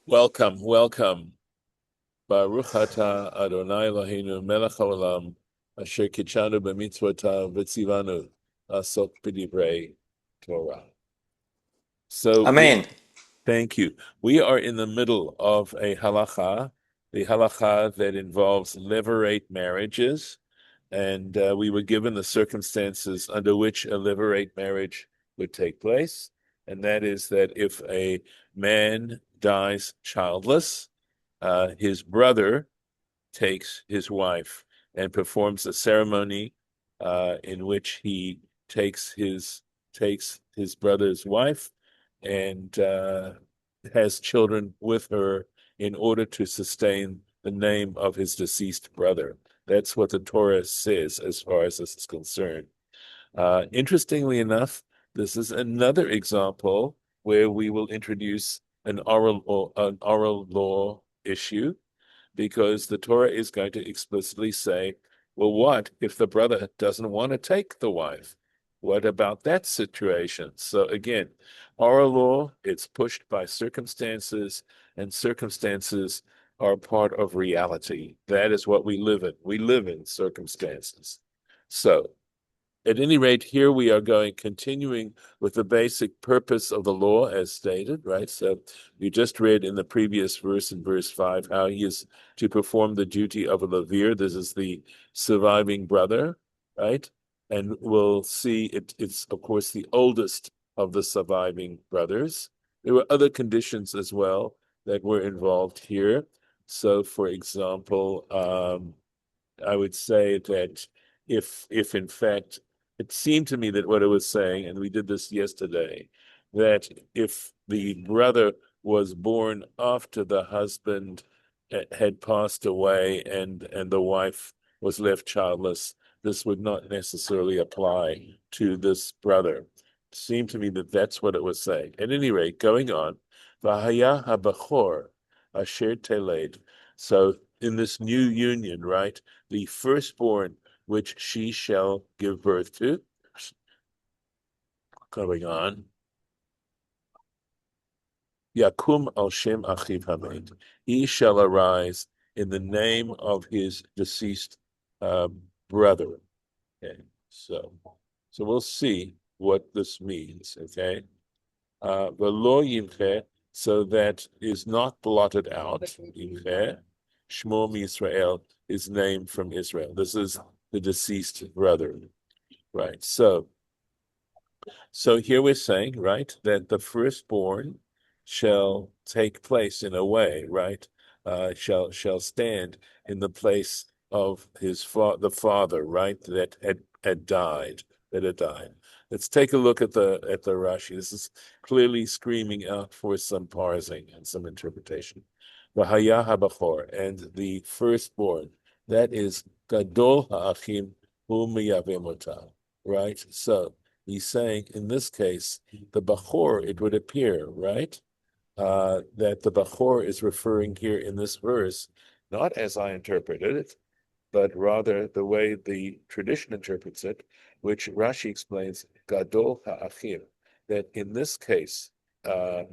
Welcome, welcome. Baruch atah Adonai Eloheinu melech haolam asher kitshanu b'mitzvotav v'tzivanu asok b'divrei Torah. So Amen. thank you. We are in the middle of a halakha, the halakha that involves levirate marriages, and we were given the circumstances under which a levirate marriage would take place, and that is that if a man dies childless, his brother takes his wife and performs a ceremony in which he takes his brother's wife and has children with her in order to sustain the name of his deceased brother. That's what the Torah says as far as this is concerned. Interestingly enough, this is another example where we will introduce an oral law issue, because the Torah is going to explicitly say, well, what if the brother doesn't want to take the wife? What about that situation? So again, oral law, it's pushed by circumstances, and circumstances are part of reality. That is what we live in. We live in circumstances. So at any rate, here we are continuing with the basic purpose of the law as stated, right? So you just read in the previous verse, in verse 5, how he is to perform the duty of a levir. This is the surviving brother, right? And we'll see it's, of course, the oldest of the surviving brothers. There were other conditions as well that were involved here. So, for example, I would say that if in fact it seemed to me that what it was saying, and we did this yesterday, that if the brother was born after the husband had passed away and the wife was left childless, this would not necessarily apply to this brother. It seemed to me that that's what it was saying. At any rate, going on, Vahaya habachor asher teled. So in this new union, right, the firstborn which she shall give birth to. Going on. Yakum al Shem Achiv Hamed. He shall arise in the name of his deceased brother. Okay, so we'll see what this means. Okay, V'lo yimche, so that is not blotted out. Yimche, Shmo Yisrael is named from Israel. This is the deceased brother, right? So here we're saying, right, that the firstborn shall take place in a way, right? Shall stand in the place of the father, right, that had died, that had died. Let's take a look at the Rashi. This is clearly screaming out for some parsing and some interpretation. V'haya habachor, and the firstborn, that is gadol ha'achim hu miyavim, right? So he's saying in this case, the Bachor, it would appear, right, that the Bachor is referring here in this verse, not as I interpreted it, but rather the way the tradition interprets it, which Rashi explains, Gadol ha'achim, that in this case, in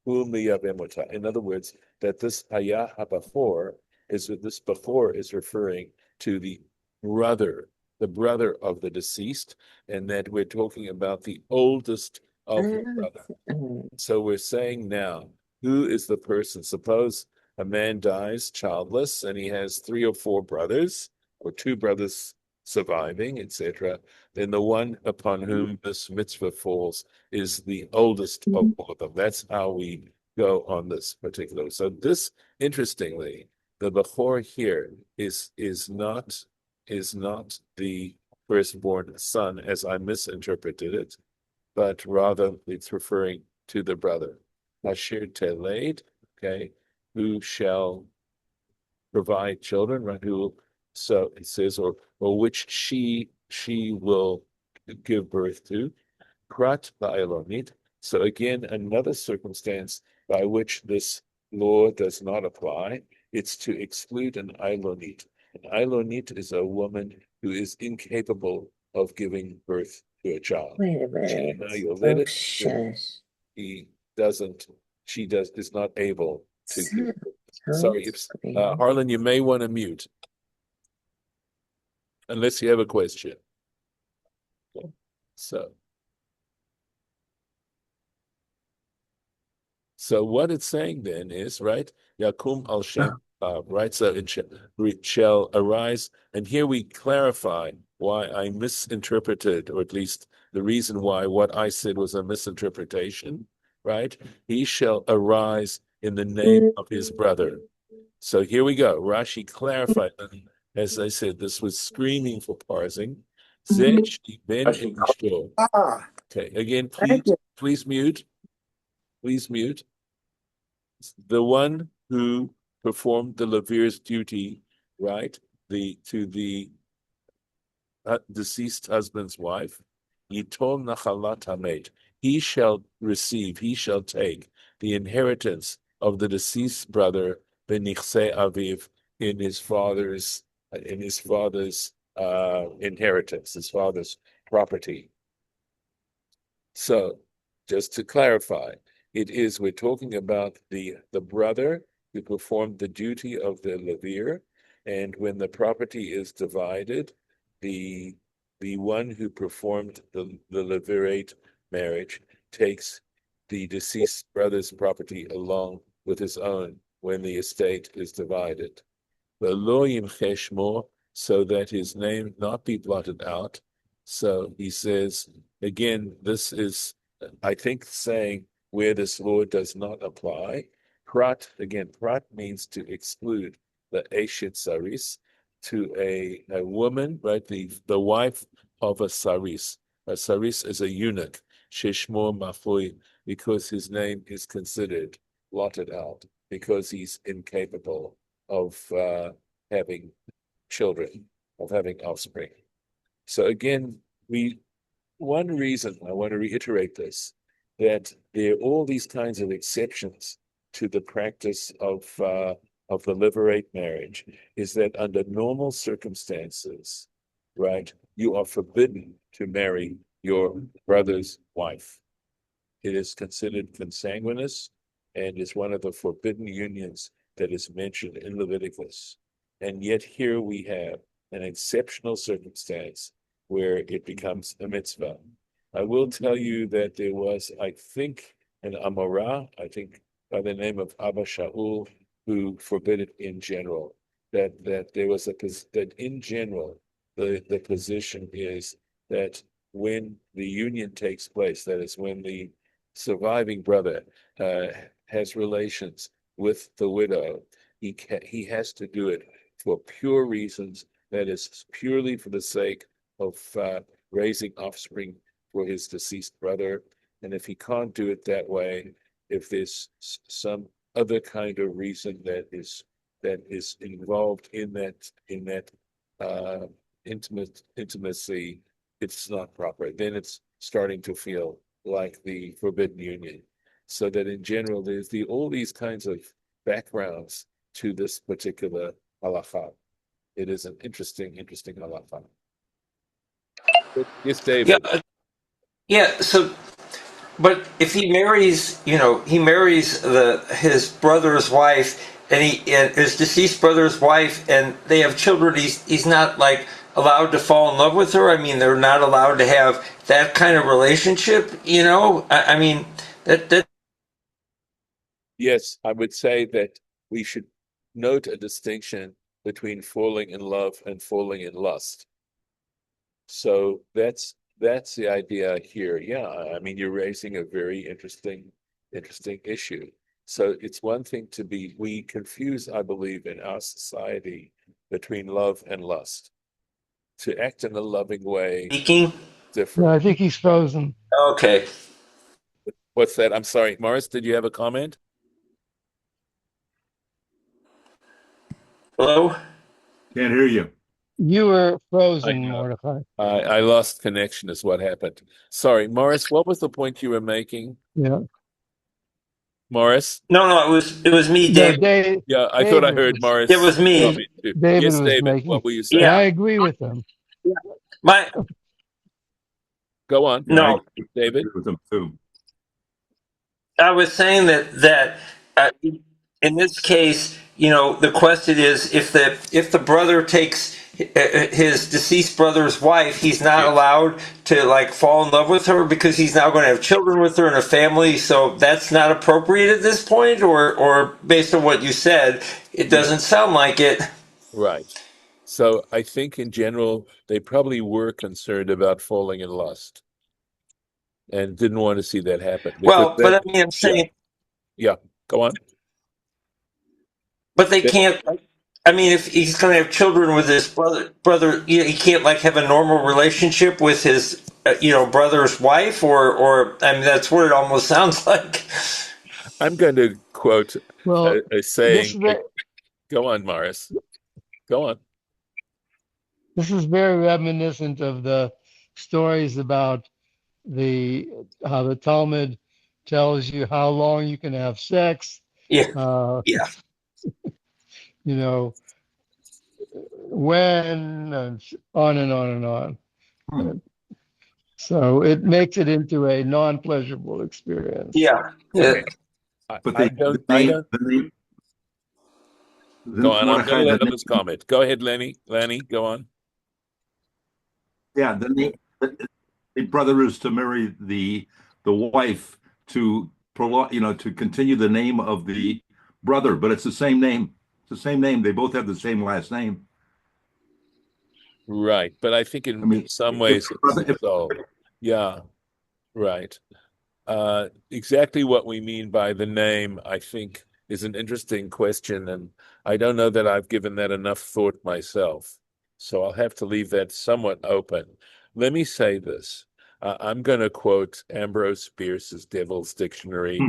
other words, that this Haya HaBachor this Bachor is referring to the brother of the deceased, and that we're talking about the oldest of the brother. So we're saying now, who is the person? Suppose a man dies childless and he has 3 or 4 brothers, or 2 brothers surviving, etc. Then the one upon whom this mitzvah falls is the oldest of all of them. That's how we go on this particular. So this, interestingly, the Bechor here is not the firstborn son as I misinterpreted it, but rather it's referring to the brother. Asher Teled, okay, who shall provide children, right? So it says, or which she will give birth to. Prat ba'elonit. So again, another circumstance by which this law does not apply. It's to exclude an Ilonit. An Ilonit is a woman who is incapable of giving birth to a child. Wait a minute. Now you'll let Oh, it. shush. He doesn't. Is not able to sorry, Harlan, you may want to mute unless you have a question. So what it's saying then is, right, Yakum al Shem, right? So it shall arise. And here we clarify why I misinterpreted, or at least the reason why what I said was a misinterpretation, right? He shall arise in the name of his brother. So here we go. Rashi clarified. And as I said, this was screaming for parsing. Zech ben Ishto. Okay, again, please mute. Please mute. The one who performed the levir's duty, right? To the deceased husband's wife, Yitol Nachalat Hamet. He shall receive, he shall take the inheritance of the deceased brother Benichse Aviv in his father's inheritance, his father's property. So, just to clarify, we're talking about the brother who performed the duty of the levir, and when the property is divided, the one who performed the levirate marriage takes the deceased brother's property along with his own when the estate is divided. V'lo yimche shmo, so that his name not be blotted out. So he says, again, this is, I think, saying where this law does not apply. Prat means to exclude the Eshet Saris to a woman, right? The wife of a Saris. A Saris is a eunuch, Sheshmo Mafui, because his name is considered blotted out, because he's incapable of having children, of having offspring. So again, one reason I want to reiterate this, that there are all these kinds of exceptions to the practice of the levirate marriage, is that under normal circumstances, right, you are forbidden to marry your brother's wife. It is considered consanguineous and is one of the forbidden unions that is mentioned in Leviticus. And yet here we have an exceptional circumstance where it becomes a mitzvah. I will tell you that there was, I think, an Amorah, I think by the name of Abba Shaul, who forbid it in general. That there was that in general, the position is that when the union takes place, that is when the surviving brother has relations with the widow, he has to do it for pure reasons, that is purely for the sake of raising offspring for his deceased brother. And if he can't do it that way, if there's some other kind of reason that is involved in that intimacy, it's not proper. Then it's starting to feel like the forbidden union. So that in general, there's all these kinds of backgrounds to this particular halakha. It is an interesting halakha. Yes, David. Yeah. So, but if he marries, he marries his brother's wife, and his deceased brother's wife, and they have children. He's not like allowed to fall in love with her. I mean, they're not allowed to have that kind of relationship. I mean that. Yes, I would say that we should note a distinction between falling in love and falling in lust. So that's the idea here. Yeah, I mean, you're raising a very interesting issue. So it's one thing we confuse, I believe, in our society between love and lust. To act in a loving way, Speaking. different. No, I think he's frozen. Okay. What's that? I'm sorry, Morris, did you have a comment? Hello. Can't hear you. You were frozen, know. Mordecai. I lost connection is what happened. Sorry, Morris, what was the point you were making? Yeah. Morris? No, it was me, No, David. Yeah, I thought I David heard was It Morris was me. comment too. David Yes, was David, making, what were you saying? and I Yeah. agree with him. My Go on, Yeah, I no. David. agree with them too. I was saying that in this case, the question is if the brother takes his deceased brother's wife, he's not Yes. allowed to like fall in love with her because he's now going to have children with her and a family. So that's not appropriate at this point, or based on what you said, it Yeah. doesn't sound like it. Right. So I think in general, they probably were concerned about falling in lust and didn't want to see that happen because Well, but that, I mean, I'm yeah, saying, yeah, go on. but they Yeah, can't. I mean, if he's going to have children with his brother, he can't like have a normal relationship with his, brother's wife, or I mean, that's what it almost sounds like. I'm going to quote Well, a this saying. is very, Go on, Morris. Go on. this is very reminiscent of the stories about the how the Talmud tells you how long you can have sex, Yeah, uh, yeah. you know, when, and on and on and on. Hmm. And so it makes it into a non-pleasurable experience. Yeah. Okay. But I the don't, I name, don't the name, the go on. I'm going to Mordechai, let the others name, comment. Go ahead, Lenny. Lenny, go on. yeah, the name, the brother is to marry the wife to prolong, to continue the name of the brother, but it's the same name. It's the same name. They both have the same last name. Right. But I think I in mean, some if ways it's if so. Yeah, right. Exactly what we mean by the name, I think, is an interesting question, and I don't know that I've given that enough thought myself. So I'll have to leave that somewhat open. Let me say this. I'm going to quote Ambrose Bierce's Devil's Dictionary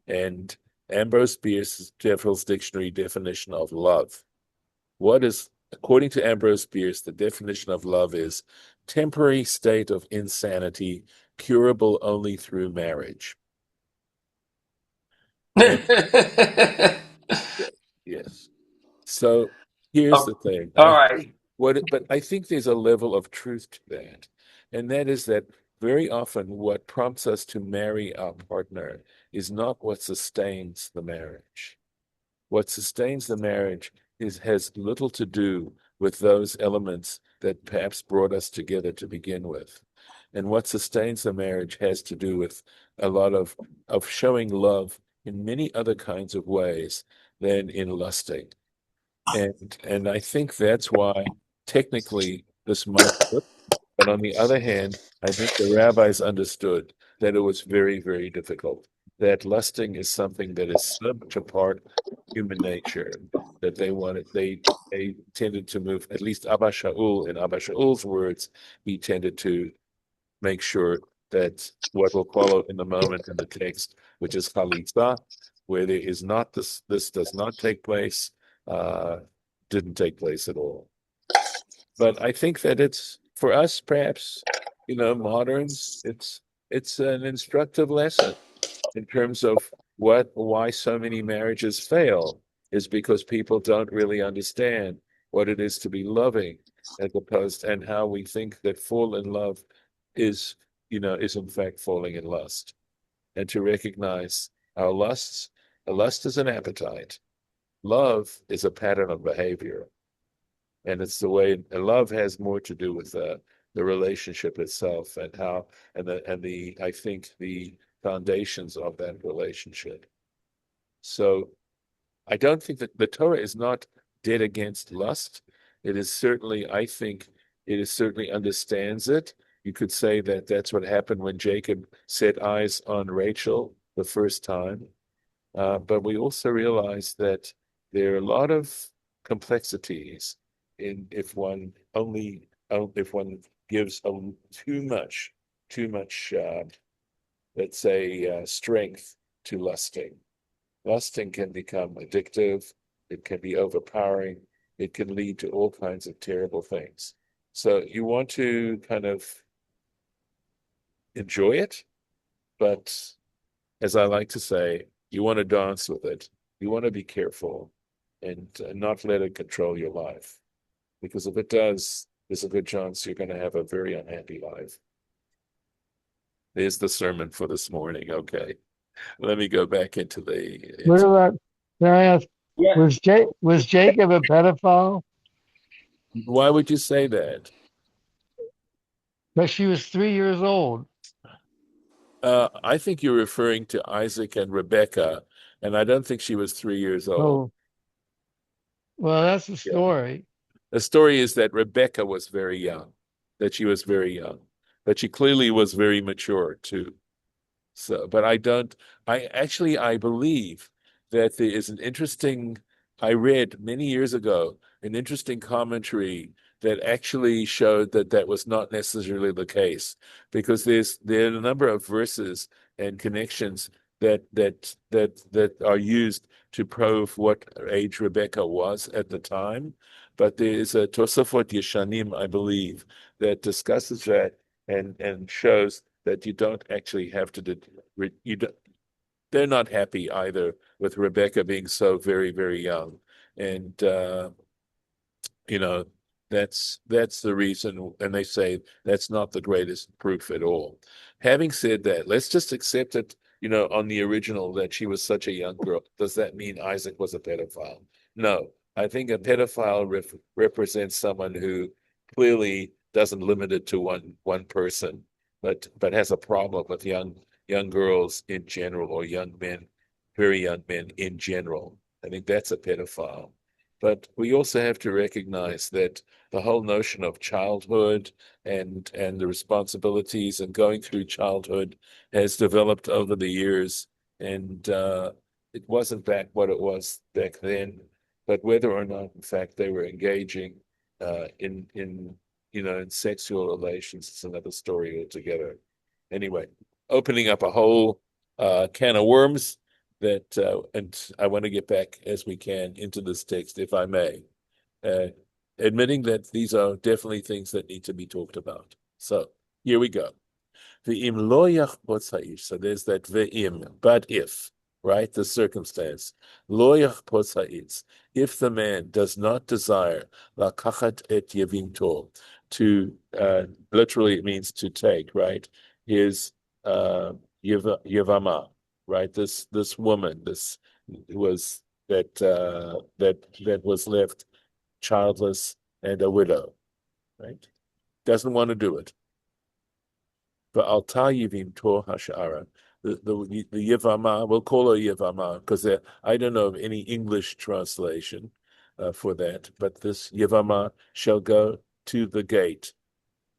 and Ambrose Bierce's Devil's Dictionary definition of love. What is, according to Ambrose Bierce, the definition of love is temporary state of insanity curable only through marriage. And yes. So here's Oh, the thing. all I right. but I think there's a level of truth to that. And that is that very often what prompts us to marry our partner is not what sustains the marriage. What sustains the marriage has little to do with those elements that perhaps brought us together to begin with. And what sustains the marriage has to do with a lot of showing love in many other kinds of ways than in lusting. And I think that's why technically this might work. But on the other hand, I think the rabbis understood that it was very, very difficult. That lusting is something that is so much a part of human nature that they tended to move, at least Abba Shaul, in Abba Shaul's words, he tended to make sure that what will follow in the moment in the text, which is Chalitza, where there is not this does not take place, uh, didn't take place at all. But I think that it's for us, perhaps, moderns, it's an instructive lesson in terms of why so many marriages fail is because people don't really understand what it is to be loving as opposed and how we think that fall in love is, is in fact falling in lust. And to recognize our lusts, a lust is an appetite. Love is a pattern of behavior. And it's the way and love has more to do with the relationship itself and how and the I think the foundations of that relationship. So I don't think that the Torah is not dead against lust. It is certainly, I think, it is certainly understands it. You could say that that's what happened when Jacob set eyes on Rachel the first time. But we also realize that there are a lot of complexities in if one gives too much, let's say, strength to lusting. Lusting can become addictive. It can be overpowering. It can lead to all kinds of terrible things. So you want to kind of enjoy it, but as I like to say, you want to dance with it. You want to be careful and not let it control your life. Because if it does, there's a good chance you're going to have a very unhappy life. There's the sermon for this morning. Okay. Let me go back into What about Can I ask, Yeah. was Jacob a pedophile? Why would you say that? But she was 3 years old. I think you're referring to Isaac and Rebecca, and I don't think she was 3 years old. Oh, well, that's the Yeah. story. The story is that Rebecca was very young, that she was very young, but she clearly was very mature too. So, but I believe that there is an interesting, I read many years ago, an interesting commentary that actually showed that that was not necessarily the case, because there are a number of verses and connections that are used to prove what age Rebecca was at the time. But there is a Tosafot Yeshanim, I believe, that discusses that and shows that you don't actually have to you don't, they're not happy either with Rebecca being so very, very young. And you know, that's the reason, and they say that's not the greatest proof at all. Having said that, let's just accept it, on the original that she was such a young girl. Does that mean Isaac was a pedophile? No. I think a pedophile represents someone who clearly doesn't limit it to one person, but has a problem with young girls in general, or young men, very young men in general. I think that's a pedophile. But we also have to recognize that the whole notion of childhood and the responsibilities and going through childhood has developed over the years, and it wasn't back what it was back then. But whether or not, in fact, they were engaging in sexual relations is another story altogether. Anyway, opening up a whole can of worms and I want to get back as we can into this text, if I may, uh, admitting that these are definitely things that need to be talked about. So here we go. Ve'im lo yachpotz ha'ish. So there's that ve'im, but if, right? The circumstance. Lo yachpotz ha'ish. If the man does not desire lakachat et yevimto, to literally it means to take, right? His Yivama, right? This woman, this was that was left childless and a widow, right? Doesn't want to do it. But alta yivim tor hashara. The Yivama, we'll call her Yivama because I don't know of any English translation for that. But this Yivama shall go to the gate,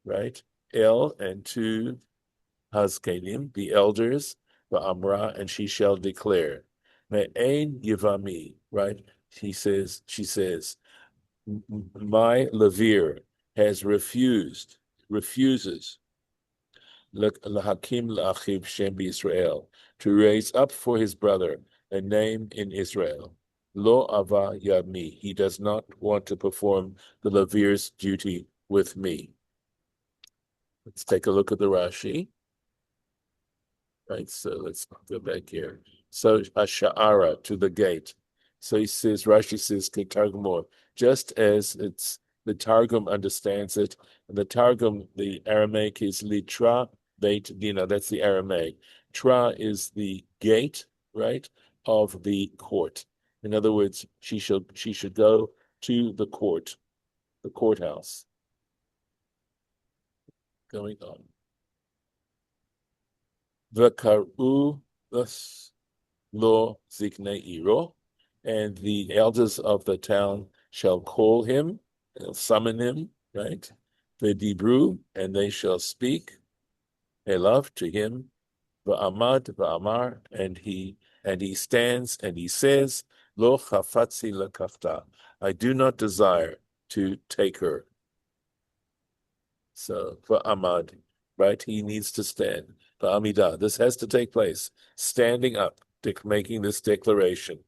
right? El and to Hazkenim, the elders, the Amra, and she shall declare. Me'ain Yivami, right? She says, my levir refuses Lahakim La'achiv Shem Israel, to raise up for his brother a name in Israel. Lo Ava Yami, he does not want to perform the levir's duty with me. Let's take a look at the Rashi. Right, so let's go back here. So Asha'ara, to the gate. So Rashi says, Ketargumor, just as it's the Targum understands it, and the Targum, the Aramaic is litra beit dina, that's the Aramaic. Tra is the gate, right, of the court. In other words, she should go to the courthouse. Going on. V'karu lo ziknei iro, and the elders of the town shall call him, summon him, right? V'dibru, and they shall speak, elav, to him, v'amad v'amar, and he stands and he says, lo chafatzi lekafta, I do not desire to take her. So for Ahmad, right, he needs to stand. For Amidah, this has to take place. Standing up, making this declaration.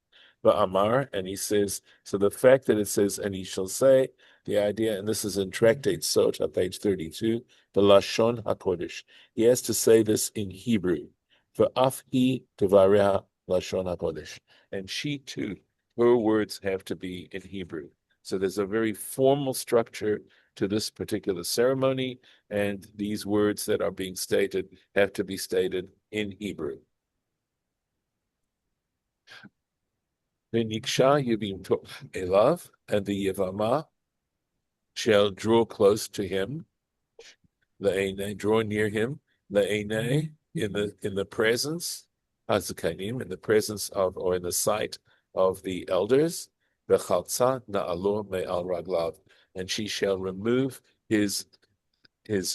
For Amar, and he says, so the fact that it says, and he shall say, the idea, and this is in Tractate Sota, page 32, the Lashon HaKodesh. He has to say this in Hebrew. For Afhi Tevareha Lashon HaKodesh. And she too, her words have to be in Hebrew. So there's a very formal structure to this particular ceremony, and these words that are being stated have to be stated in Hebrew. V'niksha Yibbum elav, and the Yivama shall draw close to him, le'ene, draw near him, le'ene, in the presence, hazakanim, in the presence of, or in the sight of the elders, v'chalza na'alo me'al raglav, and she shall remove his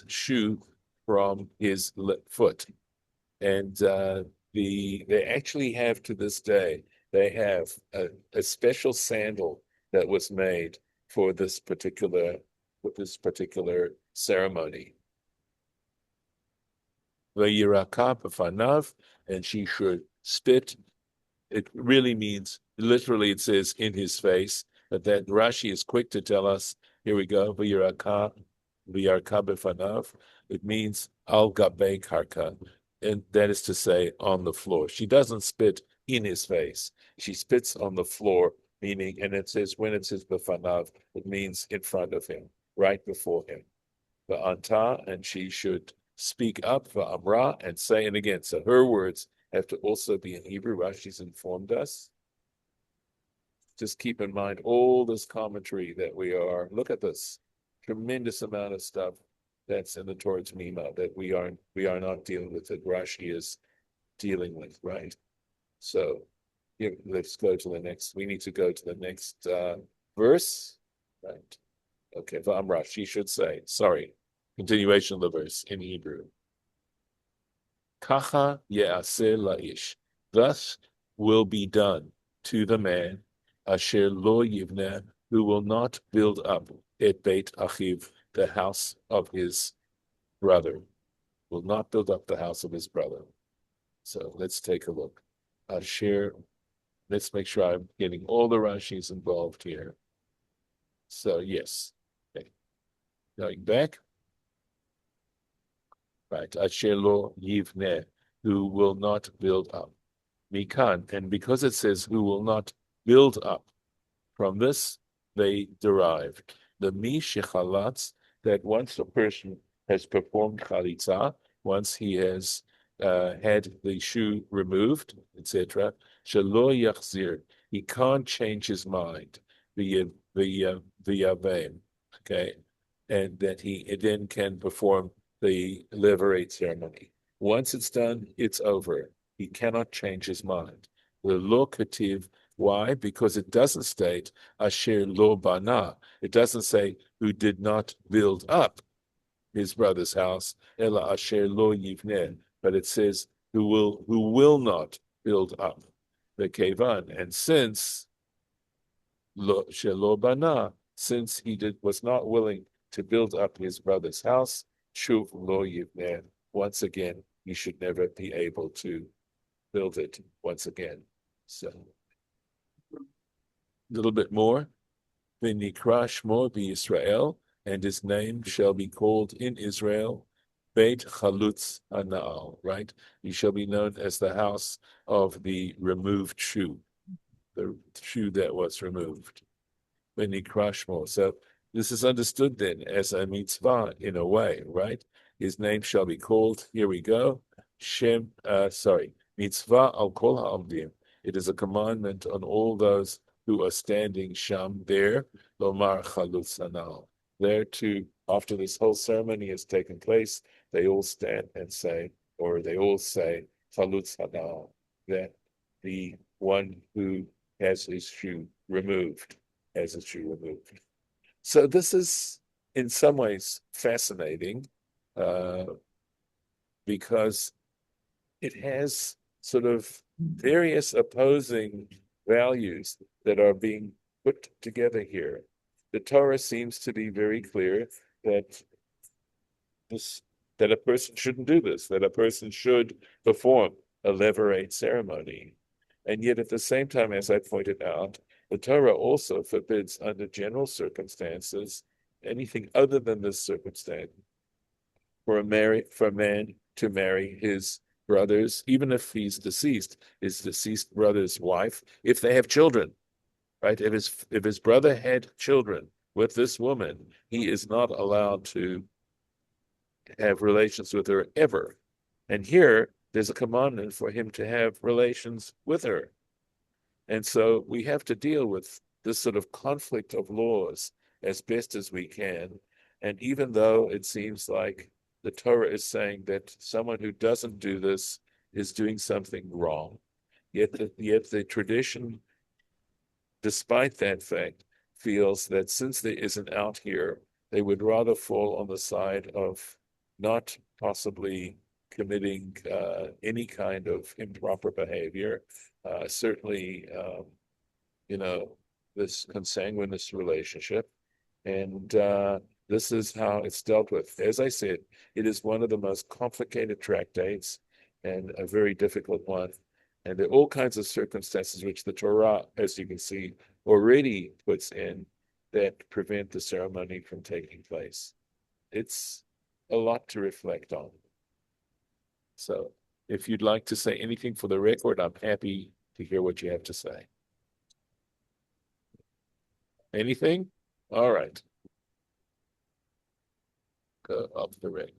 shoe from his foot. And they actually have, to this day, they have a special sandal that was made for this particular ceremony. V'yiraka b'fanav, and she should spit. It really means, literally it says in his face, but that Rashi is quick to tell us, here we go, v'yiraka b'fanav. It means al gabe karka, and that is to say on the floor. She doesn't spit in his face. She spits on the floor, meaning, and it says, when it says b'fanav, it means in front of him, right before him. V'anta, and she should speak up, v'amra, and say it again. So her words have to also be in Hebrew. Rashi's informed us. Just keep in mind all this commentary that look at this tremendous amount of stuff that's in the Torah Tamima that we are not dealing with, that Rashi is dealing with, right? So let's go to the next. We need to go to the next verse, right? Okay, v'amra, she should say, sorry, continuation of the verse in Hebrew. Kacha ye'aseh la'ish, thus will be done to the man, asher lo yivneh, who will not build up et beit achiv, the house of his brother, will not build up the house of his brother. So let's take a look. Asher, let's make sure I'm getting all the Rashis involved here. So yes, okay. Going back. Right, asher lo yivneh, who will not build up. Mikan, and because it says who will not build up, from this they derived the mi shechalatz, that once a person has performed chalitza, once he has had the shoe removed, etc., shelo yachzir, he can't change his mind, the yavem, okay, and that he then can perform the levirate ceremony. Once it's done, it's over. He cannot change his mind. The lo kativ, why? Because it doesn't state asher lo bana. It doesn't say who did not build up his brother's house, ela asher lo yivneh, but it says who will not build up the kevan. And since lo shelo bana, since he was not willing to build up his brother's house, shuv lo yivneh, once again, he should never be able to build it once again. So, a little bit more. V'nikra shmo b'Yisrael, and his name shall be called in Israel, Beit Chalitza Hana'al, right? He shall be known as the house of the removed shoe, the shoe that was removed. V'nikra shmo. So this is understood then as a mitzvah in a way, right? His name shall be called, here we go, mitzvah al kol ha'amdim. It is a commandment on all those who are standing sham there, lomar chalutz hanal. There too, after this whole ceremony has taken place, they all stand and say, or they all say, chalutz hanal, that the one who has his shoe removed, has his shoe removed. So this is in some ways fascinating, because it has sort of various opposing values that are being put together here. The Torah seems to be very clear that a person shouldn't do this, that a person should perform a levirate ceremony. And yet at the same time, as I pointed out, the Torah also forbids under general circumstances anything other than this circumstance for a man to marry his brothers, even if he's deceased, his deceased brother's wife, if they have children, right? If his brother had children with this woman, he is not allowed to have relations with her ever. And here, there's a commandment for him to have relations with her. And so we have to deal with this sort of conflict of laws as best as we can. And even though it seems like the Torah is saying that someone who doesn't do this is doing something wrong, yet the tradition, despite that fact, feels that since there is an out here, they would rather fall on the side of not possibly committing any kind of improper behavior. Certainly, this consanguineous relationship. And this is how it's dealt with. As I said, it is one of the most complicated tractates and a very difficult one. And there are all kinds of circumstances which the Torah, as you can see, already puts in that prevent the ceremony from taking place. It's a lot to reflect on. So if you'd like to say anything for the record, I'm happy to hear what you have to say. Anything? All right. Go off the record.